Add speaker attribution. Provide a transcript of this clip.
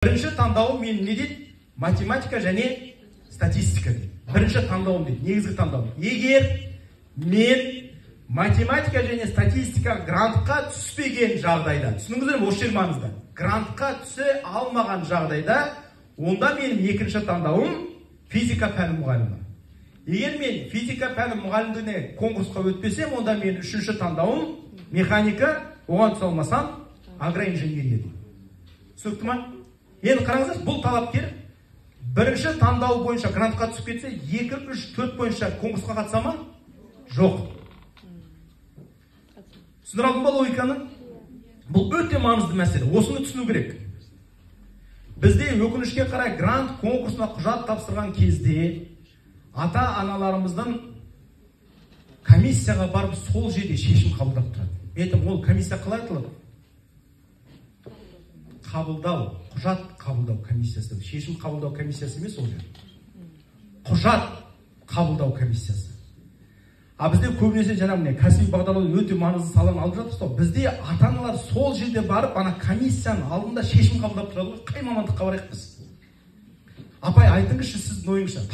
Speaker 1: Бірінші таңдауым мен не дейді? Математика және статистика дейді. Бірінші таңдауым дейді, негізгі таңдауым. Егер мен математика және статистика грантқа түспеген жағдайда, түсініңіздер ме, осы жер маңызды. Грантқа түсе алмаған жағдайда, онда менің екінші таңдауым физика пәні мұғалімі. Егер мен физика пәні мұғалімдігіне конкурсқа өтпесем, онда мен үшінші таңдауым механика, оған түсе алмасам агроинженерия дейді. Түсінікті ма? Енді қараңыздар, бұл талапкер бірінші таңдау бойынша грантқа түсіп кетсе, 2, 3, 4 бойынша конкурсқа қатыса ма? Жоқ. Түсіндір алдым ба логиканы? Бұл өте маңызды мәселе. Осыны түсіну керек. Бізде өкінішке қарай грант конкурсына құжат тапсырған кезде ата-аналарымыздың комиссияға барып сол жерде шешім қабылдап тұрады. Етім ол комиссия қалай айтылады? Қабылдау, құжат қабылдау комиссиясы. Шешім қабылдау комиссиясы емес ол жер. Құжат қабылдау комиссиясы. А бізде көбінесе жаңағы кәсіби бағдарлау өте маңызды саланы алып жатырсыз ғой. Бізде ата-аналар сол жерде барып, ана комиссияның алдында шешім қабылдап тұрады ғой. Қай мамандыққа барайық біз? Апай, айтыңызшы сіздің ойыңызша.